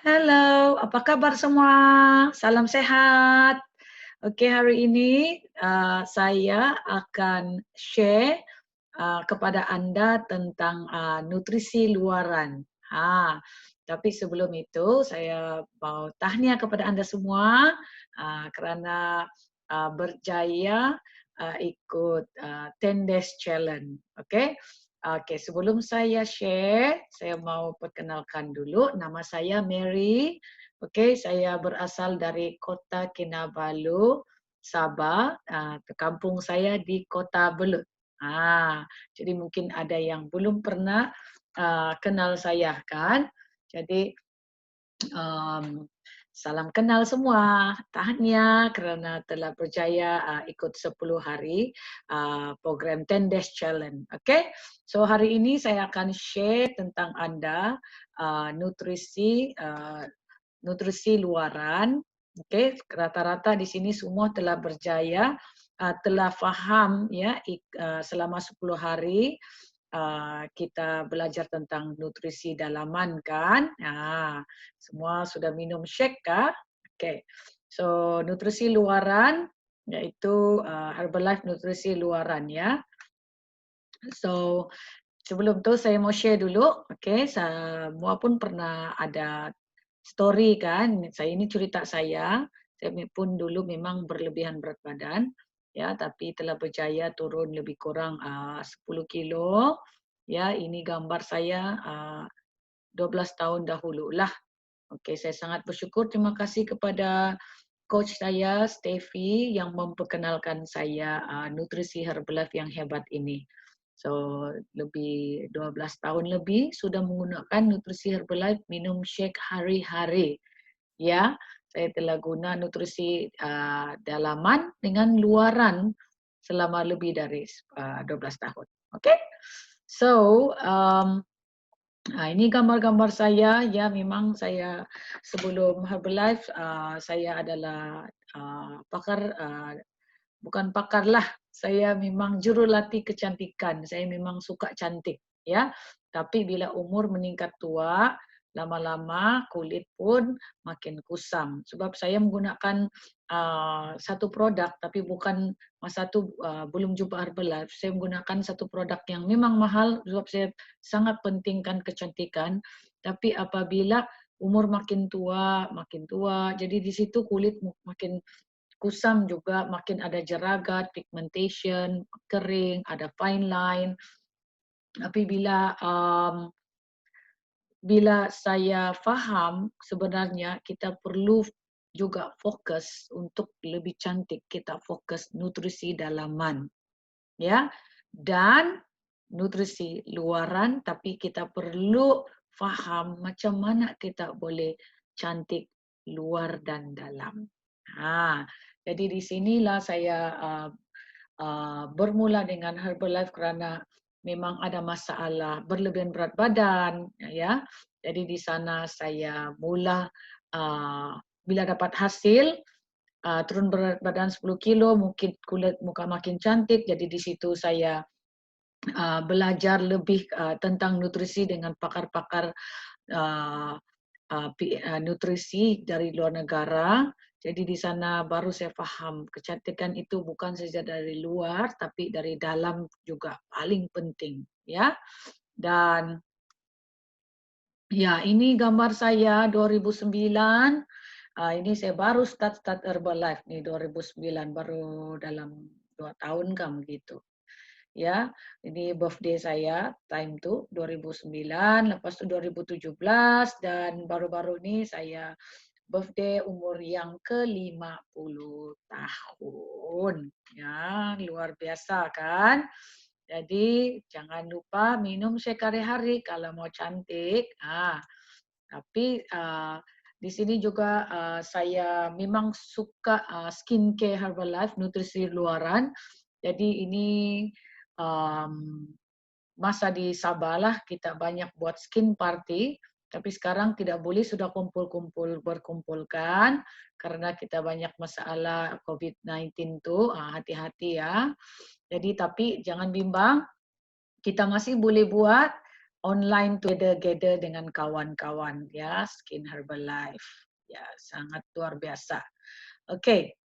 Halo, apa kabar semua? Salam sehat. Oke, hari ini saya akan share kepada Anda tentang nutrisi luaran. Tapi sebelum itu saya mau tahniah kepada Anda semua kerana berjaya ikut 10 Days Challenge. Oke. Oke, sebelum saya share, saya mau perkenalkan dulu. Nama saya Mary. Oke, saya berasal dari Kota Kinabalu, Sabah. Kampung saya di Kota Belud. Jadi mungkin ada yang belum pernah kenal saya kan. Jadi um, salam kenal semua. Tahniah kerana telah berjaya ikut 10 hari program 10 Days Challenge. Okay? So hari ini saya akan share tentang Anda nutrisi luaran. Okay? Rata-rata di sini semua telah berjaya, telah faham ya selama 10 hari kita belajar tentang nutrisi dalaman kan. Semua sudah minum shake kah? Okay. So nutrisi luaran yaitu Herbalife nutrisi luaran ya. So sebelum tu saya mau share dulu. Okay, semua pun pernah ada story kan. Saya ini cerita saya. Saya pun dulu memang berlebihan berat badan. Ya, tapi telah berjaya turun lebih kurang 10 kilo. Ya, ini gambar saya 12 tahun dahulu lah. Okey, saya sangat bersyukur. Terima kasih kepada coach saya, Steffi, yang memperkenalkan saya nutrisi Herbalife yang hebat ini. So, lebih 12 tahun lebih sudah menggunakan nutrisi Herbalife, minum shake hari-hari. Ya, saya telah guna nutrisi dalaman dengan luaran selama lebih dari 12 tahun. Okay? So, ini gambar-gambar saya. Ya, memang saya sebelum Herbalife, saya adalah pakar, bukan pakar lah. Saya memang jurulatih kecantikan. Saya memang suka cantik. Ya, tapi bila umur meningkat tua, lama-lama kulit pun makin kusam. Sebab saya menggunakan satu produk, tapi bukan masa itu belum jumpa Herbalife. Saya menggunakan satu produk yang memang mahal, sebab saya sangat pentingkan kecantikan. Tapi apabila umur makin tua, jadi di situ kulit makin kusam juga, makin ada jeragat, pigmentation, kering, ada fine line. Tapi bila saya faham sebenarnya kita perlu juga fokus untuk lebih cantik, kita fokus nutrisi dalaman, ya, dan nutrisi luaran, tapi kita perlu faham macam mana kita boleh cantik luar dan dalam. Jadi di sinilah saya bermula dengan Herbalife kerana memang ada masalah berlebihan berat badan, ya. Jadi di sana saya mula bila dapat hasil turun berat badan 10 kilo, mungkin kulit muka makin cantik. Jadi di situ saya belajar lebih tentang nutrisi dengan pakar-pakar nutrisi dari luar negara. Jadi di sana baru saya faham kecantikan itu bukan saja dari luar, tapi dari dalam juga paling penting, ya. Dan ya, ini gambar saya 2009. Ini saya baru start Herbalife nih 2009, baru dalam 2 tahun kan begitu. Ya, ini birthday saya time tu 2009, lepas tu 2017 dan baru-baru ni saya birthday umur yang ke-50 tahun. Ya, luar biasa kan? Jadi jangan lupa minum shake hari-hari kalau mau cantik. Tapi di sini juga saya memang suka skincare Herbalife, nutrisi luaran. Jadi ini masa di Sabah lah kita banyak buat skin party. Tapi sekarang tidak boleh, sudah berkumpulkan karena kita banyak masalah COVID-19 tu. Hati-hati ya. Jadi tapi jangan bimbang, kita masih boleh buat online together dengan kawan-kawan ya, Skin Herbalife. Ya, sangat luar biasa. Oke.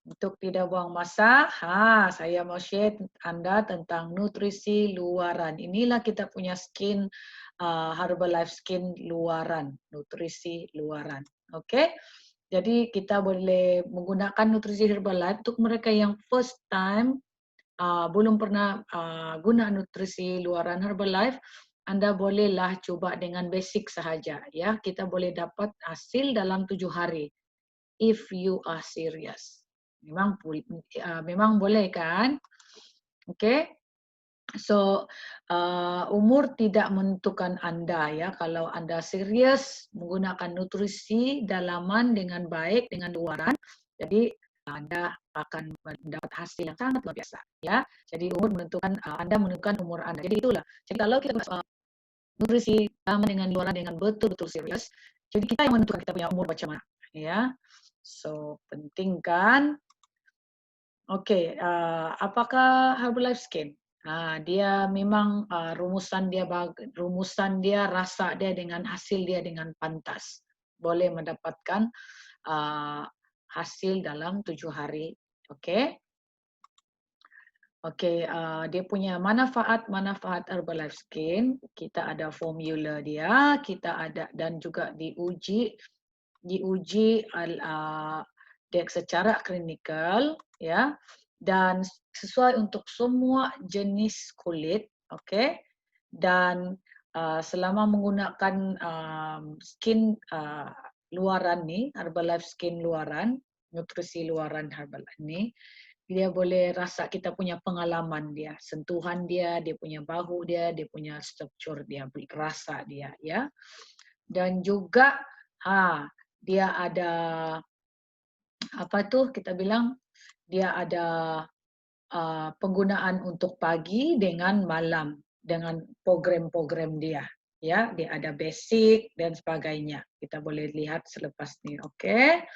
Untuk tidak buang masa, saya mau share Anda tentang nutrisi luaran. Inilah kita punya skin Herbalife skin luaran, nutrisi luaran. Oke. Jadi kita boleh menggunakan nutrisi Herbalife untuk mereka yang first time belum pernah guna nutrisi luaran Herbalife. Anda bolehlah coba dengan basic sahaja ya. Kita boleh dapat hasil dalam 7 hari if you are serious. Memang boleh kan? Oke. So umur tidak menentukan Anda ya. Kalau Anda serius menggunakan nutrisi dalaman dengan baik dengan luaran, jadi Anda akan mendapat hasil yang sangat luar biasa ya. Jadi umur menentukan Anda menentukan umur Anda. Jadi itulah. Jadi kalau kita nutrisi dalaman dengan luaran dengan betul-betul serius, jadi kita yang menentukan kita punya umur macam mana ya. So penting kan? Oke, apakah Herbalife Skin? Dia memang rumusan dia, rasa dia dengan hasil dia dengan pantas. Boleh mendapatkan hasil dalam 7 hari. Oke. Oke, dia punya manfaat Herbalife Skin. Kita ada formula dia, kita ada dan juga diuji secara klinikal ya, dan sesuai untuk semua jenis kulit, oke. Dan selama menggunakan skin luaran nih, Herbalife skin luaran, nutrisi luaran Herbalife ini, dia boleh rasa kita punya pengalaman dia, sentuhan dia, dia punya bahu dia punya struktur dia, rasa dia ya. Dan juga dia ada apa tuh kita bilang dia ada penggunaan untuk pagi dengan malam dengan program-program dia ya, dia ada basic dan sebagainya. Kita boleh lihat selepas ini, oke.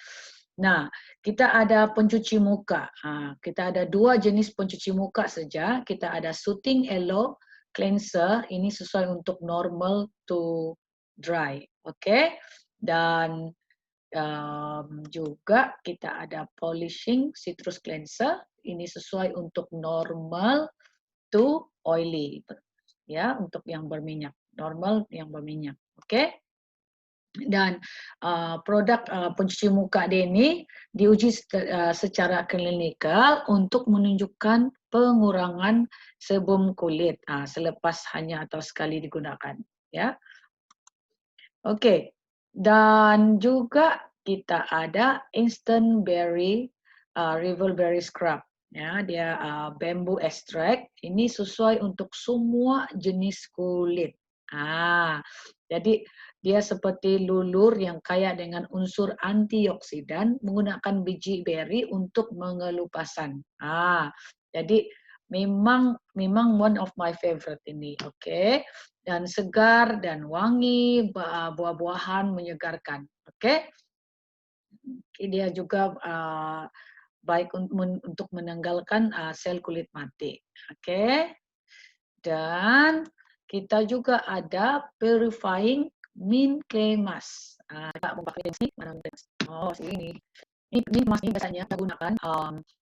Nah, kita ada pencuci muka. Kita ada 2 jenis pencuci muka saja. Kita ada Soothing Aloe Cleanser, ini sesuai untuk normal to dry, oke. Dan juga kita ada Polishing Citrus Cleanser, ini sesuai untuk normal to oily, ya, untuk yang berminyak, normal yang berminyak, oke. Dan produk pencuci muka dia ini diuji secara klinikal untuk menunjukkan pengurangan sebum kulit selepas hanya atau sekali digunakan, ya. Oke. Dan juga kita ada Instant Berry Rivalberry Scrub. Ya, dia bamboo extract. Ini sesuai untuk semua jenis kulit. Jadi dia seperti lulur yang kaya dengan unsur antioksidan menggunakan biji beri untuk mengelupasan. Jadi memang one of my favorite ini, oke. Dan segar dan wangi, buah-buahan menyegarkan, oke. Dia juga baik untuk menanggalkan sel kulit mati, oke. Dan kita juga ada Purifying Mint Clay Mask. Oh, sini. Ini mask ini biasanya kita gunakan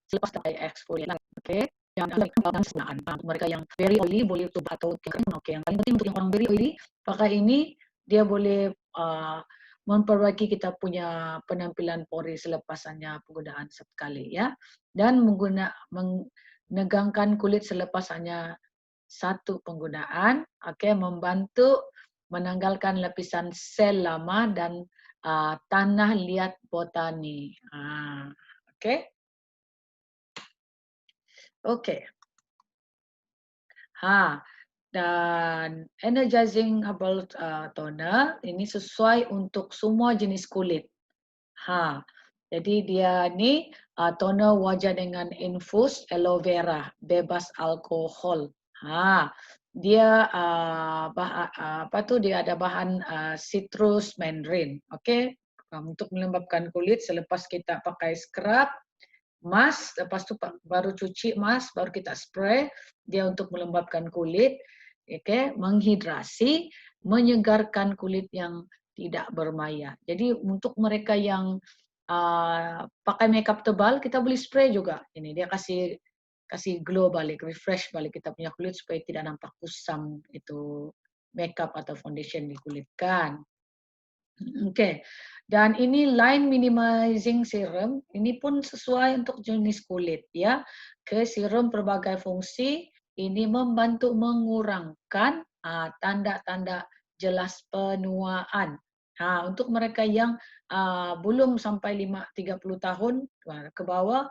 selepas pakai exfoliate, oke. Yang mereka yang very oily boleh coba atau kering, oke. Yang paling penting untuk yang orang very oily, pakai ini dia boleh memperbaiki kita punya penampilan pori selepasannya penggunaan sekali ya. Dan menegangkan kulit selepas hanya satu penggunaan, oke, membantu menanggalkan lapisan sel lama dan tanah liat botani. Oke. Oke. Dan Energizing Herbal Toner ini sesuai untuk semua jenis kulit. Jadi dia ini toner wajah dengan infus aloe vera, bebas alkohol. Dia dia ada bahan citrus mandarin, oke. Untuk melembabkan kulit selepas kita pakai scrub, mask, lepas itu baru cuci mask, baru kita spray dia untuk melembabkan kulit. okay, menghidrasi, menyegarkan kulit yang tidak bermaya. Jadi untuk mereka yang pakai makeup tebal, kita beli spray juga. Ini dia kasih glow balik, refresh balik kita punya kulit supaya tidak nampak kusam itu makeup atau foundation di kulit kan. Oke, dan ini line minimizing serum, ini pun sesuai untuk jenis kulit ya. Ke serum berbagai fungsi, ini membantu mengurangkan tanda-tanda jelas penuaan. Untuk mereka yang belum sampai 30 tahun ke bawah,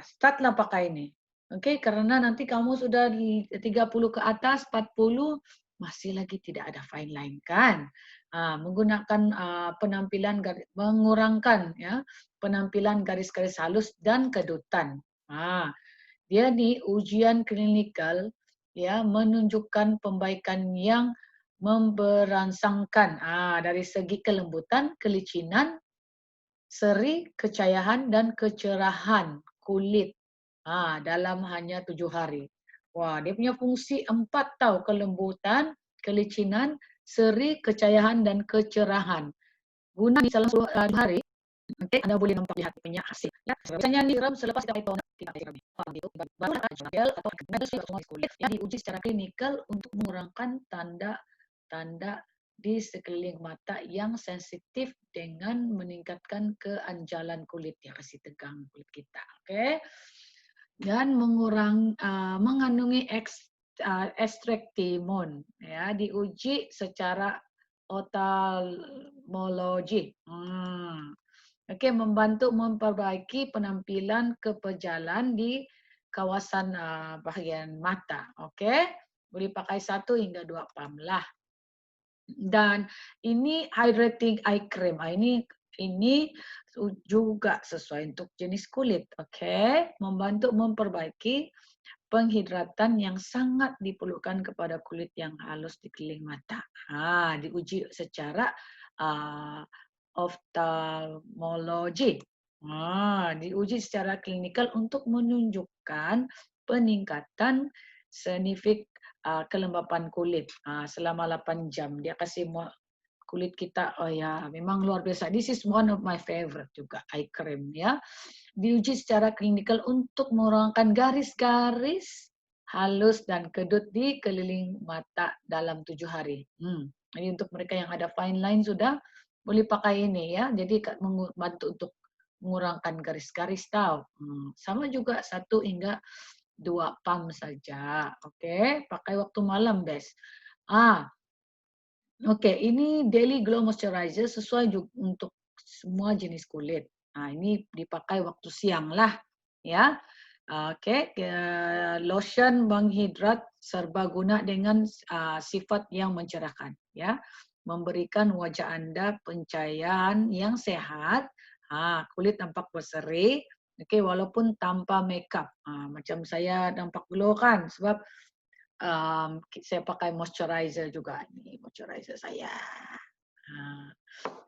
startlah pakai ini. Oke, karena nanti kamu sudah di 30 ke atas, 40, masih lagi tidak ada fine line kan? Menggunakan penampilan mengurangkan ya penampilan garis-garis halus dan kedutan. Dia di ujian klinikal ya menunjukkan pembaikan yang memberangsangkan dari segi kelembutan, kelicinan, seri, kecahayan dan kecerahan kulit dalam hanya 7 hari. Wah, dia punya fungsi 4 tahu, kelembutan, kelicinan, seri, kecahayan dan kecerahan. Guna di dalam 10 hari, nanti Anda boleh nampak lihat punya hasil. Ya, biasanya siram selepas kita pakai toner, kita pakai siram. Gitu. Baru gel atau semua kulit yang diuji secara klinikal untuk mengurangkan tanda-tanda di sekeliling mata yang sensitif dengan meningkatkan keanjalan kulit, ya kasih tegang kulit kita, oke? Dan mengandungi ekstrak timun, ya diuji secara oftalmologi. Oke, membantu memperbaiki penampilan kepejalan di kawasan bagian mata. Oke, boleh pakai 1 hingga 2 pump lah. Dan ini hydrating eye cream. Ini juga sesuai untuk jenis kulit. Oke, membantu memperbaiki penghidratan yang sangat diperlukan kepada kulit yang halus di keliling mata. Diuji secara oftalmologi. Diuji secara klinikal untuk menunjukkan peningkatan signifikan kelembapan kulit selama 8 jam. Dia kasih kulit kita, oh ya, memang luar biasa. This is one of my favorite juga, eye cream ya. Diuji secara klinikal untuk mengurangkan garis-garis halus dan kedut di keliling mata dalam 7 hari. Jadi untuk mereka yang ada fine line sudah boleh pakai ini ya. Jadi membantu untuk mengurangkan garis-garis tahu. Sama juga 1 hingga 2 pump saja. Oke, pakai waktu malam, best. Oke, ini Daily Glow Moisturizer sesuai juga untuk semua jenis kulit. Ini dipakai waktu siang lah, ya. Oke, lotion menghidrat serbaguna dengan sifat yang mencerahkan, ya. Memberikan wajah Anda pencahayaan yang sehat, kulit nampak berseri, oke, walaupun tanpa makeup. Macam saya nampak glow kan, sebab saya pakai moisturizer juga, ini moisturizer saya.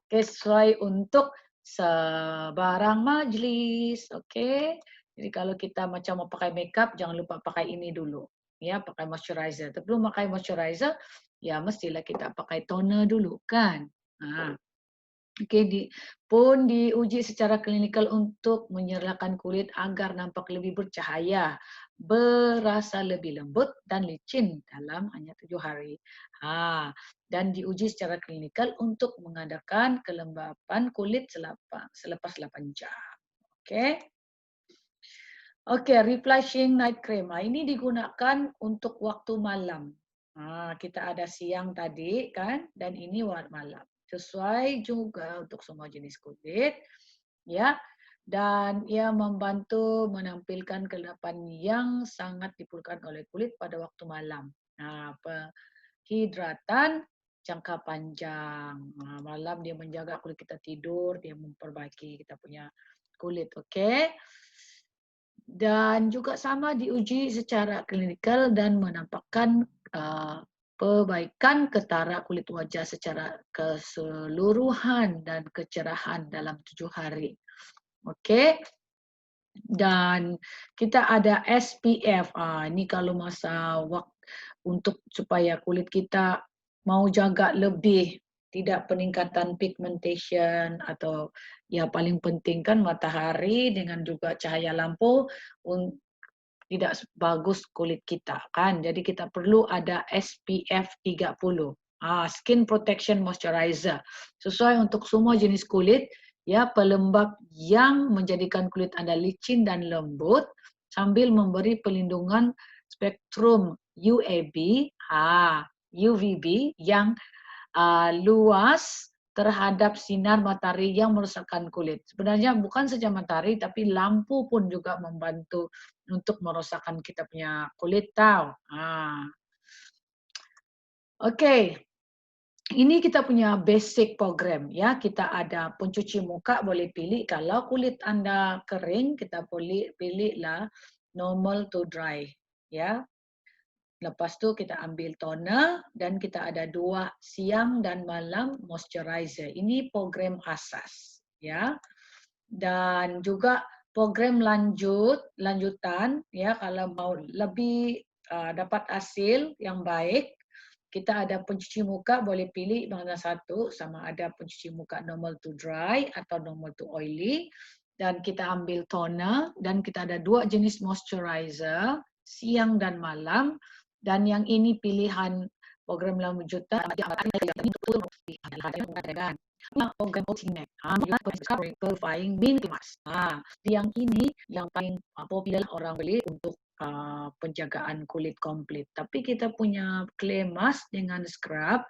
Sesuai untuk sebarang majlis, oke. Jadi kalau kita macam mau pakai makeup, jangan lupa pakai ini dulu, ya, pakai moisturizer. Sebelum pakai moisturizer, ya mestilah kita pakai toner dulu kan. Oke, pun diuji secara klinikal untuk menyerlakan kulit agar nampak lebih bercahaya, berasa lebih lembut dan licin dalam hanya 7 hari. Dan diuji secara klinikal untuk mengadakan kelembapan kulit selepas 8 jam. Oke. Oke, refreshing night cream. Ini digunakan untuk waktu malam. Kita ada siang tadi kan, dan ini malam. Sesuai juga untuk semua jenis kulit, ya. Dan ia membantu menampilkan kegelapan yang sangat diperlukan oleh kulit pada waktu malam. Hidratan jangka panjang. Malam dia menjaga kulit kita tidur, dia memperbaiki kita punya kulit, oke? Dan juga sama diuji secara klinikal dan menampakkan perbaikan ketara kulit wajah secara keseluruhan dan kecerahan dalam 7 hari. Oke. Dan kita ada SPF. Ini kalau masa untuk supaya kulit kita mau jaga lebih, tidak peningkatan pigmentation atau ya paling penting kan matahari dengan juga cahaya lampu tidak bagus kulit kita kan. Jadi kita perlu ada SPF 30. Skin Protection Moisturizer. Sesuai untuk semua jenis kulit, ya pelembab yang menjadikan kulit Anda licin dan lembut sambil memberi pelindungan spektrum UAB, UVB yang luas terhadap sinar matahari yang merosakkan kulit. Sebenarnya bukan saja matahari, tapi lampu pun juga membantu untuk merosakkan kita punya kulit tahu. Oke, ini kita punya basic program ya. Kita ada pencuci muka boleh pilih. Kalau kulit Anda kering, kita boleh pilihlah normal to dry ya. Lepas tu kita ambil toner dan kita ada 2 siang dan malam moisturizer. Ini program asas ya. Dan juga program lanjutan ya, kalau mau lebih dapat hasil yang baik, kita ada pencuci muka boleh pilih mana satu, sama ada pencuci muka normal to dry atau normal to oily, dan kita ambil toner dan kita ada 2 jenis moisturizer siang dan malam. Dan yang ini pilihan program lanjutan program Ultimate, Purifying Mini Mask. Yang ini yang paling popular orang beli untuk penjagaan kulit komplit. Tapi kita punya clay mask dengan scrub,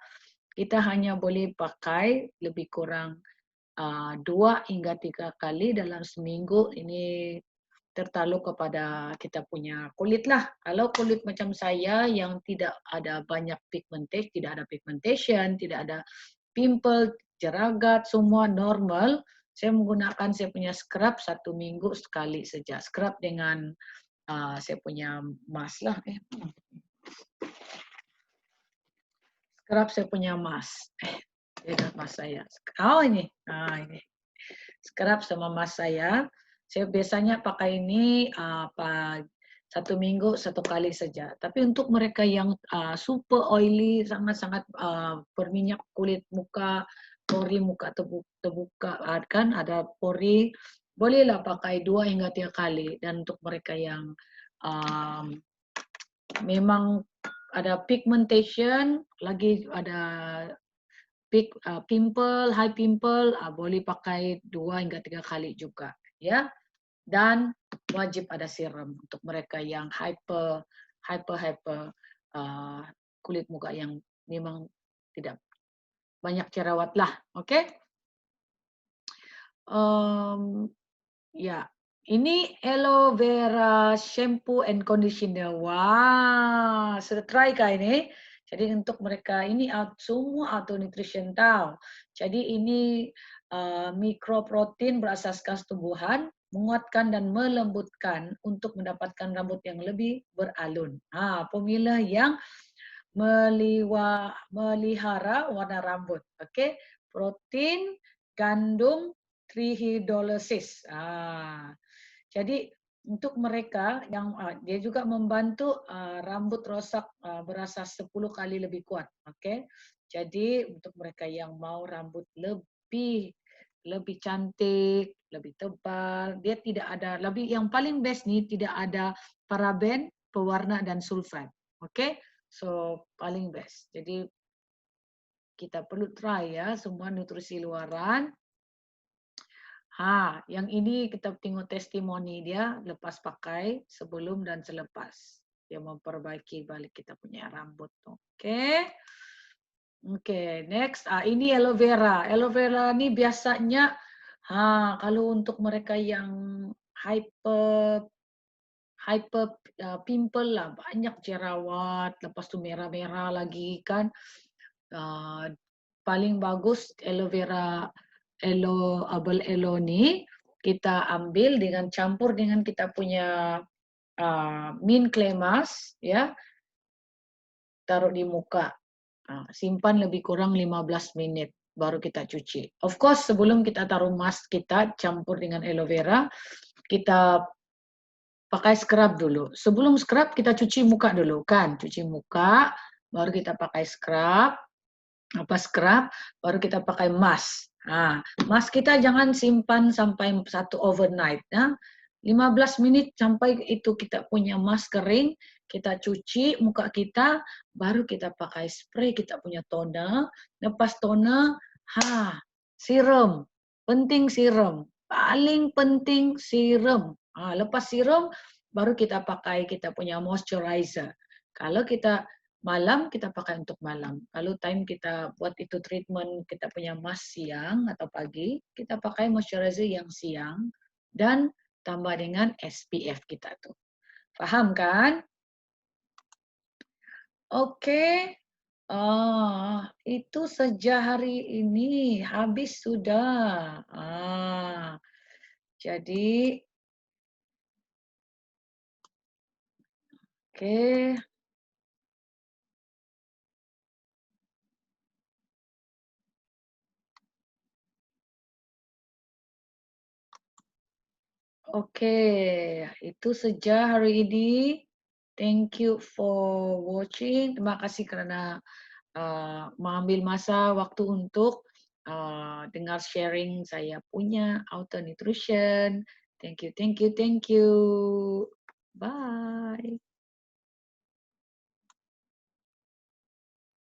kita hanya boleh pakai lebih kurang 2 hingga 3 kali dalam seminggu. Ini tertakluk kepada kita punya kulit lah. Kalau kulit macam saya yang tidak ada banyak pigmentation, tidak ada pimple, jeragat, semua normal, saya menggunakan saya punya scrub 1 minggu sekali saja. Scrub dengan saya punya mask lah. Scrub saya punya mask. Ini mask saya. Ini. Ini. Scrub sama mask saya. Saya biasanya pakai ini 1 minggu 1 kali saja. Tapi untuk mereka yang super oily, sangat-sangat berminyak kulit muka, pori muka terbuka, kan ada pori, bolehlah pakai 2 hingga 3 kali. Dan untuk mereka yang memang ada pigmentation, lagi ada pimple, high pimple, boleh pakai 2 hingga 3 kali juga, ya. Dan wajib ada serum untuk mereka yang hyper kulit muka yang memang tidak banyak jerawat lah, oke? Ya, ini aloe vera shampoo and conditioner. Wah, sudah try kah ini? Jadi untuk mereka ini semua auto nutrition tahu. Jadi ini mikroprotein berasaskan tumbuhan, menguatkan dan melembutkan untuk mendapatkan rambut yang lebih beralun. Formula yang melihara warna rambut. Oke, protein, gandum, trihydrolysis. Jadi untuk mereka yang dia juga membantu rambut rosak berasa 10 kali lebih kuat. Oke. Jadi untuk mereka yang mau rambut lebih cantik, lebih tebal, dia tidak ada yang paling best nih, tidak ada paraben, pewarna dan sulfat. Oke. So paling best. Jadi kita perlu try ya semua nutrisi luaran. Yang ini kita tengok testimoni dia lepas pakai, sebelum dan selepas. Dia memperbaiki balik kita punya rambut. Oke. Oke, next. Ini aloe vera. Aloe vera ini biasanya kalau untuk mereka yang hyper pimple lah, banyak jerawat, lepas tu merah-merah lagi kan. Paling bagus aloe vera, aloe ni kita ambil dengan campur dengan kita punya mint clay mask, ya, taruh di muka, simpan lebih kurang 15 menit baru kita cuci. Of course sebelum kita taruh mask kita campur dengan aloe vera, kita pakai scrub dulu. Sebelum scrub kita cuci muka dulu kan, cuci muka, baru kita pakai scrub, scrub, baru kita pakai mask. Nah, mask kita jangan simpan sampai satu overnight. Ya. 15 menit sampai itu kita punya mask kering, kita cuci muka kita, baru kita pakai spray, kita punya toner. Lepas toner, serum. Penting serum. Paling penting serum. Lepas serum, baru kita pakai kita punya moisturizer. Kalau kita malam kita pakai untuk malam. Kalau time kita buat itu treatment kita punya mask siang atau pagi, kita pakai moisturizer yang siang dan tambah dengan SPF kita tuh. Paham kan? Oke. Itu sejak hari ini habis sudah. Jadi oke. Oke, itu sejak hari ini. Thank you for watching. Terima kasih karena mengambil masa waktu untuk dengar sharing saya punya Auto Nutrition. Thank you, thank you, thank you. Bye.